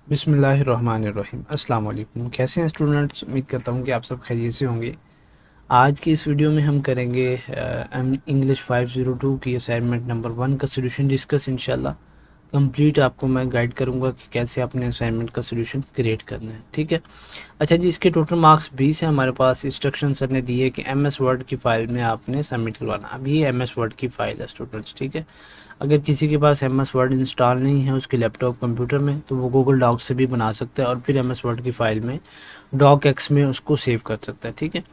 बिस्मिल्लाहिर्रहमानिर्रहीम। अस्सलाम वालेकुम। कैसे हैं स्टूडेंट्स? उम्मीद करता हूँ कि आप सब खैरियत से होंगे। आज की इस वीडियो में हम करेंगे इंग्लिश 502 की असाइनमेंट नंबर 1 का सोल्यूशन डिस्कस इंशाल्लाह। कंप्लीट आपको मैं गाइड करूँगा कि कैसे अपने असाइनमेंट का सोल्यूशन क्रिएट करना है, ठीक है। अच्छा जी, इसके टोटल मार्क्स 20 हैं हमारे पास। इंस्ट्रक्शन सर ने दी है कि एम एस वर्ड की फ़ाइल में आपने सबमिट करवाना। अब ये एम एस वर्ड की फ़ाइल है स्टूडेंट्स, ठीक है। अगर किसी के पास एम एस वर्ड इंस्टॉल नहीं है उसके लैपटॉप कंप्यूटर में, तो वो गूगल डॉक से भी बना सकता है और फिर एम एस वर्ड की फ़ाइल में डॉक एक्स में उसको सेव कर सकता है, ठीक है।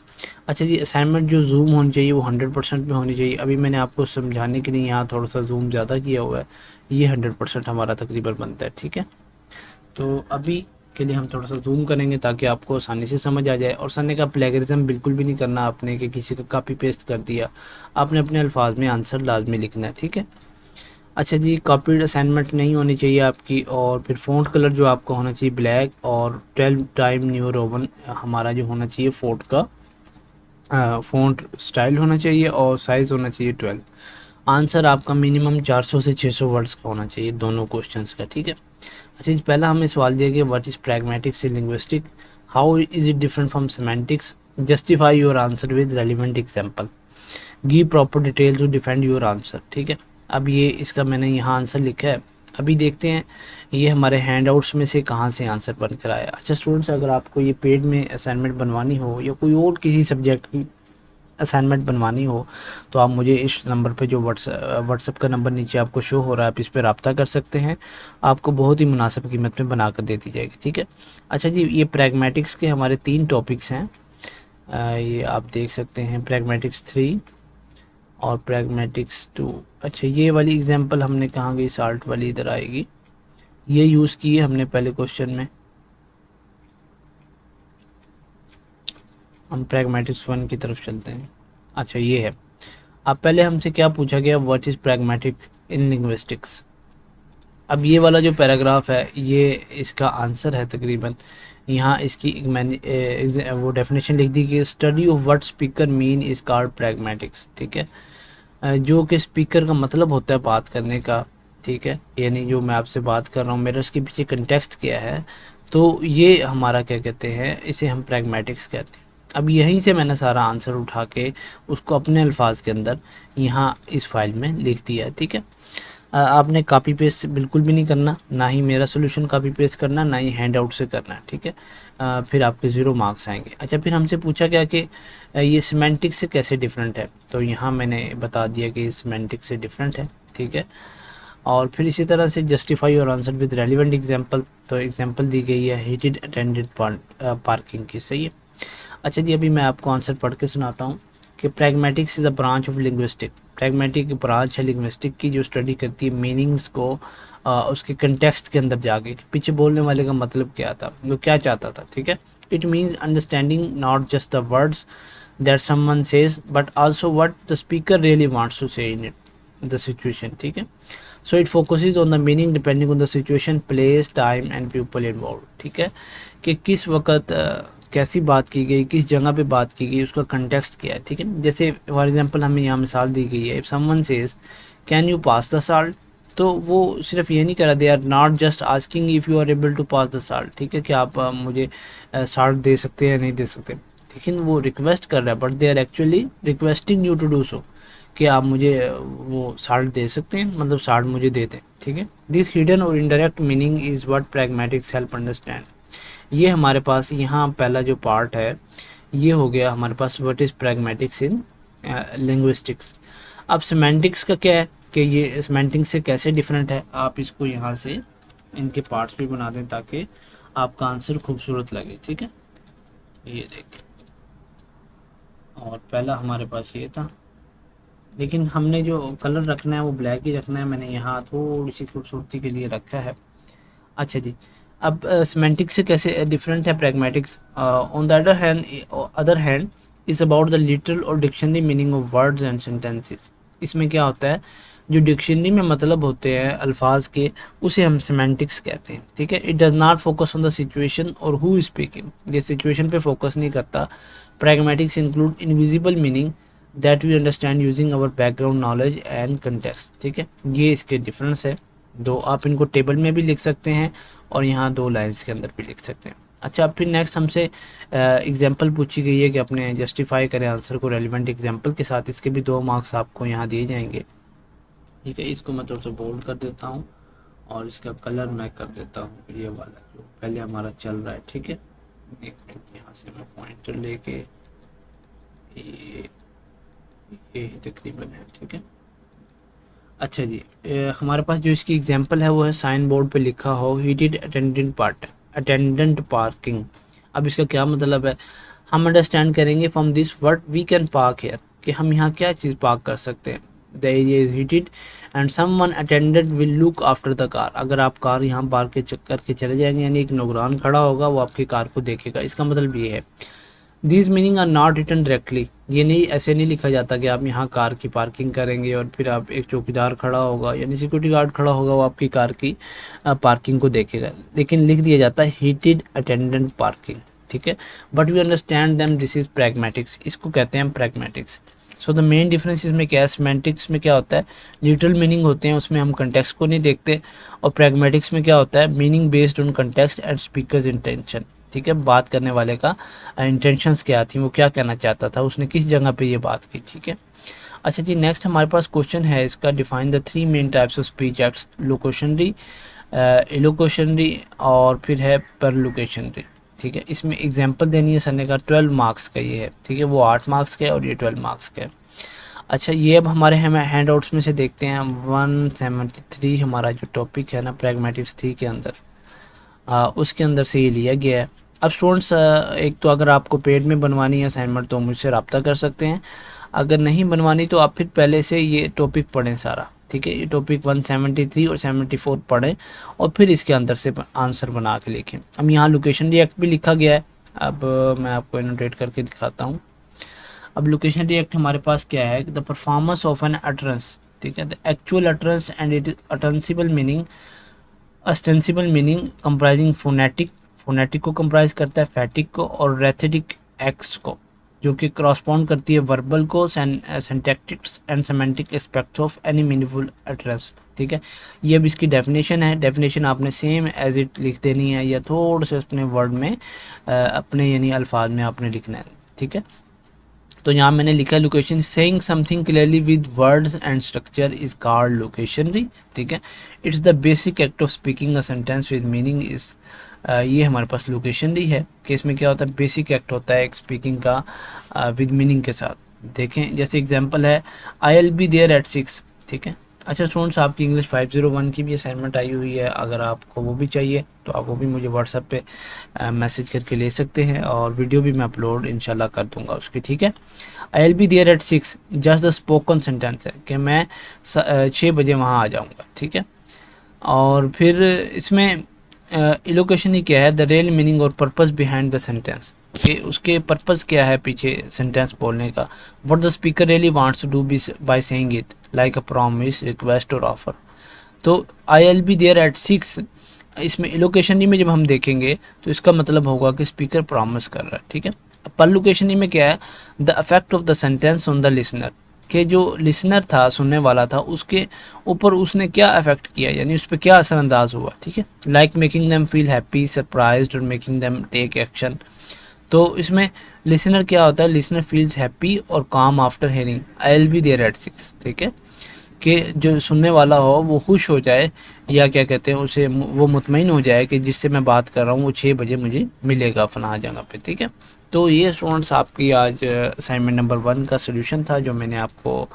अच्छा जी, असाइनमेंट जो जूम होनी चाहिए वो 100% में होनी चाहिए। अभी मैंने आपको समझाने के लिए यहाँ थोड़ा सा जूम ज़्यादा किया हुआ है, ये 100% हमारा तकरीबन बनता है, ठीक है। तो अभी के लिए हम थोड़ा सा जूम करेंगे ताकि आपको आसानी से समझ आ जाए। और सर ने कहा प्लेगरिज्म बिल्कुल भी नहीं करना आपने कि किसी का कॉपी पेस्ट कर दिया, आपने अपने अल्फाज में आंसर लाजमी लिखना है, ठीक है। अच्छा जी, कॉपीड असाइनमेंट नहीं होनी चाहिए आपकी। और फिर फ़ॉन्ट कलर जो आपका होना चाहिए ब्लैक, और 12 टाइम न्यू रोमन हमारा जो होना चाहिए फ़ॉन्ट का फ़ॉन्ट स्टाइल होना चाहिए, और साइज़ होना चाहिए 12। आंसर आपका मिनिमम 400 से 600 वर्ड्स का होना चाहिए दोनों क्वेश्चंस का, ठीक है। अच्छा जी, पहला हमें सवाल दिया गया what is pragmatics in linguistic, how is it different from semantics, justify your answer with relevant example, give proper detail to defend your answer, ठीक है। अब ये इसका मैंने यहाँ आंसर लिखा है। अभी देखते हैं ये हमारे हैंडआउट्स में से कहाँ से आंसर बन कर आया। अच्छा स्टूडेंट्स, अगर आपको ये पेड में असाइनमेंट बनवानी हो या कोई और किसी सब्जेक्ट की असाइनमेंट बनवानी हो, तो आप मुझे इस नंबर पे जो व्हाट्सअप का नंबर नीचे आपको शो हो रहा है, आप इस पर रब्ता कर सकते हैं। आपको बहुत ही मुनासिब कीमत में बना कर दे दी जाएगी, ठीक है। अच्छा जी, ये प्रैग्मेटिक्स के हमारे 3 टॉपिक्स हैं। ये आप देख सकते हैं, प्रैग्मेटिक्स 3 और प्रैग्मेटिक्स 2। अच्छा, ये वाली एग्जांपल हमने कहाँ गई, साल्ट वाली इधर आएगी, ये यूज़ की है हमने पहले क्वेश्चन में। हम प्रैग्मेटिक्स 1 की तरफ चलते हैं। अच्छा, ये है। अब पहले हमसे क्या पूछा गया, what is pragmatics in linguistics. अब ये वाला जो पैराग्राफ है ये इसका आंसर है तकरीबन। यहाँ इसकी एक मैंने वो डेफिनेशन लिख दी कि study of what speaker mean is called pragmatics, ठीक है। जो कि स्पीकर का मतलब होता है बात करने का, ठीक है। यानी जो मैं आपसे बात कर रहा हूँ मेरा उसके पीछे कंटेक्स्ट क्या है, तो ये हमारा क्या कहते हैं, इसे हम प्रैग्मेटिक्स कहते हैं। अब यहीं से मैंने सारा आंसर उठा के उसको अपने अल्फाज के अंदर यहाँ इस फाइल में लिख दिया है, ठीक है। आपने कॉपी पेस्ट बिल्कुल भी नहीं करना, ना ही मेरा सोल्यूशन कॉपी पेस्ट करना, ना ही हैंड आउट से करना है, ठीक है। फिर आपके 0 मार्क्स आएंगे। अच्छा, फिर हमसे पूछा गया कि ये सिमेंटिक से कैसे डिफरेंट है, तो यहाँ मैंने बता दिया कि सिमेंटिक से डिफरेंट है, ठीक है। और फिर इसी तरह से जस्टिफाई और आंसर विद रेलिवेंट एग्जांपल, तो एग्जांपल दी गई है हीटेड अटेंडेड पार्किंग की, सही है। अच्छा जी, अभी मैं आपको आंसर पढ़ के सुनाता हूँ कि pragmatics is a branch of linguistic. Pragmatic branch है लिंग्विस्टिक की जो स्टडी करती है मीनिंग्स को उसके कंटेक्स्ट के अंदर जाके, पीछे बोलने वाले का मतलब क्या था, वो क्या चाहता था, ठीक है। It means understanding not just the words that someone says but also what the speaker really wants to say in it the situation, ठीक है। So it focuses on the meaning depending on the situation, place, time and people involve, ठीक है। कि किस वक्त कैसी बात की गई, किस जगह पे बात की गई, उसका कंटेक्स्ट क्या है, ठीक है। जैसे फॉर एग्जांपल हमें यहाँ मिसाल दी गई है, if someone says can you pass the salt, तो वो सिर्फ ये नहीं करा, they are not just asking if you are able to pass the salt, ठीक है, कि आप मुझे साल्ट दे सकते हैं या नहीं दे सकते, लेकिन वो रिक्वेस्ट कर रहा है, but they are actually requesting you to do so, कि आप मुझे वो साल्ट दे सकते हैं, मतलब साल्ट मुझे दे दें, ठीक है। दिस हिडन और indirect meaning is what pragmatics help understand. ये हमारे पास यहाँ पहला जो पार्ट है ये हो गया हमारे पास what is pragmatics in linguistics. अब सिमेंटिक्स का क्या है कि ये सिमेंटिक्स से कैसे डिफरेंट है, आप इसको यहाँ से इनके पार्ट्स भी बना दें ताकि आपका आंसर खूबसूरत लगे, ठीक है। ये देखें, और पहला हमारे पास ये था, लेकिन हमने जो कलर रखना है वो ब्लैक ही रखना है, मैंने यहाँ थोड़ी सी खूबसूरती के लिए रखा है। अच्छा जी, अब सिमेंटिक्स से कैसे डिफरेंट है pragmatics. On the other hand is about the literal और dictionary meaning of words and sentences. इसमें क्या होता है, जो डिक्शनरी में मतलब होते हैं अल्फाज के, उसे हम सिमेंटिक्स कहते हैं, ठीक है। It does not focus on the situation और हु इज स्पीकिंग, ये सिचुएशन पे फोकस नहीं करता। Pragmatics include invisible meaning that we understand using our background knowledge and context, ठीक है। ये इसके डिफरेंस है। दो, आप इनको टेबल में भी लिख सकते हैं और यहाँ 2 लाइंस के अंदर भी लिख सकते हैं। अच्छा, फिर नेक्स्ट हमसे एग्जांपल पूछी गई है कि अपने जस्टिफाई करें आंसर को रेलिवेंट एग्जांपल के साथ। इसके भी 2 मार्क्स आपको यहाँ दिए जाएंगे। ठीक है, इसको मैं थोड़ा सा बोल्ड कर देता हूँ और इसका कलर मैं कर देता हूँ ये वाला जो पहले हमारा चल रहा है। ठीक है, एक मिनट, यहाँ से मैं पॉइंटर लेके ये तकरीबन है। ठीक है, अच्छा जी, हमारे पास जो इसकी एग्जांपल है वो है साइन बोर्ड पे लिखा हो हीटेड अटेंडेंट पार्किंग। अब इसका क्या मतलब है, हम अंडरस्टैंड करेंगे from this word we can park here, कि हम यहाँ क्या चीज़ पार्क कर सकते हैं। The area is heated and someone attendant will look after the car. अगर आप कार यहाँ पार्क के करके चले जाएंगे, यानी एक नौकरान खड़ा होगा वो आपकी कार को देखेगा। इसका मतलब ये है, these meaning are not written directly, ये नहीं, ऐसे नहीं लिखा जाता कि आप यहाँ कार की पार्किंग करेंगे और फिर आप एक चौकीदार खड़ा होगा यानी सिक्योरिटी गार्ड खड़ा होगा वो आपकी कार की पार्किंग को देखेगा, लेकिन लिख दिया जाता है हीटेड अटेंडेंट पार्किंग। ठीक है, but we understand them this is pragmatics, इसको कहते हैं pragmatics. So the main difference इसमें क्या है, सेमेंटिक्स में क्या होता है लिटरल मीनिंग होते हैं, उसमें हम कंटेक्स्ट को नहीं देखते, और प्रैग्मेटिक्स में क्या होता है meaning based on context and speakers intention. ठीक है, बात करने वाले का इंटेंशंस क्या थी, वो क्या कहना चाहता था, उसने किस जगह पे ये बात की। ठीक है, अच्छा जी, नेक्स्ट हमारे पास क्वेश्चन है इसका, define the 3 main types of speech acts, locutionary, illocutionary और फिर है परलोकेशनरी। ठीक है, इसमें एग्जांपल देनी है सर ने कहा 12 मार्क्स का ये है। ठीक है, वो 8 मार्क्स का है और ये 12 मार्क्स का है। अच्छा, ये अब हमारे हमें हैंड आउट्स में से देखते हैं 173 हमारा जो टॉपिक है ना प्रैग्मेटिक्स 3 के अंदर, उसके अंदर से ये लिया गया है। अब स्टूडेंट्स, एक तो अगर आपको पेड में बनवानी है असाइनमेंट तो मुझसे रब्ता कर सकते हैं, अगर नहीं बनवानी तो आप फिर पहले से ये टॉपिक पढ़ें सारा। ठीक है, ये टॉपिक 173 और 74 पढ़ें और फिर इसके अंदर से आंसर बना के लिखें। अब यहाँ लोकेशन रिएक्ट भी लिखा गया है, अब मैं आपको एनोटेट करके दिखाता हूँ। अब लोकेशन रिएक्ट हमारे पास क्या है, the performance of an utterance. ठीक है, the actual utterance and it is ostensible meaning, ostensible meaning comprising phonetic को कंप्राइज करता है, फैटिक को और रेथेटिक एक्ट्स को, जो कि क्रॉसपॉन्ड करती है वर्बल को, syntactics and semantic aspects of any meaningful utterance. ठीक है, ये अब इसकी डेफिनेशन है, डेफिनेशन आपने सेम एज इट लिख देनी है या थोड़े से अपने वर्ड में अपने यानी अल्फाज में आपने लिखना है। ठीक है, तो यहाँ मैंने लिखा है location, saying something clearly with words and structure is called locutionary. ठीक है, it's the basic act of speaking a sentence with meaning is, ये हमारे पास लोकेशनरी है कि इसमें क्या होता है बेसिक एक्ट होता है एक स्पीकिंग का विद मीनिंग के साथ। देखें जैसे एग्जांपल है I will be there at 6। ठीक है, अच्छा स्टूडेंट्स, आपकी इंग्लिश 501 की भी असाइनमेंट आई हुई है, अगर आपको वो भी चाहिए तो आप वो भी मुझे व्हाट्सएप पे मैसेज करके ले सकते हैं और वीडियो भी मैं अपलोड इंशाल्लाह कर दूंगा उसकी। ठीक है, I will be there at 6 just the spoken sentence है कि मैं 6 बजे वहाँ आ जाऊँगा। ठीक है, और फिर इसमें इलोकेशन ही क्या है, द रियल मीनिंग और पर्पस बिहाइंड द सेंटेंस, कि उसके पर्पस क्या है पीछे सेंटेंस बोलने का, what the speaker really wants to do by saying it like a promise, request और ऑफर। तो I will be there at 6, इसमें इलोकेशनी में जब हम देखेंगे तो इसका मतलब होगा कि स्पीकर प्रॉमिस कर रहा है। ठीक है, परलोकेशनी में क्या है, the effect of the sentence on the listener, कि जो लिसनर था सुनने वाला था उसके ऊपर उसने क्या इफेक्ट किया, यानी उस पर क्या असरअंदाज हुआ। ठीक है, like making them feel happy, surprised और मेकिंग देम टेक एक्शन। तो इसमें लिसनर क्या होता है, लिसनर फील्स हैप्पी और calm after hearing I will be there at 6। ठीक है, कि जो सुनने वाला हो वो खुश हो जाए या क्या कहते हैं उसे वो मुतमईन हो जाए कि जिससे मैं बात कर रहा हूँ वो 6 बजे मुझे मिलेगा फलां जगह पे। ठीक है, तो ये स्टूडेंट्स आपकी आज असाइनमेंट नंबर 1 का सोल्यूशन था जो मैंने आपको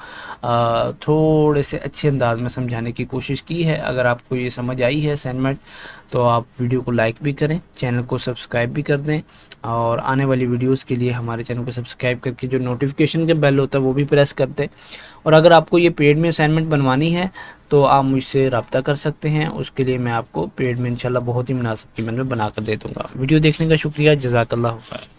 थोड़े से अच्छे अंदाज में समझाने की कोशिश की है। अगर आपको ये समझ आई है असाइनमेंट तो आप वीडियो को लाइक भी करें, चैनल को सब्सक्राइब भी कर दें और आने वाली वीडियोस के लिए हमारे चैनल को सब्सक्राइब करके जो नोटिफिकेशन का बेल होता है वो भी प्रेस कर दें। और अगर आपको ये पेड में असाइनमेंट बनवानी है तो आप मुझसे रब्ता कर सकते हैं, उसके लिए मैं आपको पेड में इंशाल्लाह बहुत ही मुनासिब कीमत में बना कर दे दूँगा। वीडियो देखने का शुक्रिया, जज़ाकल्लाह खैर।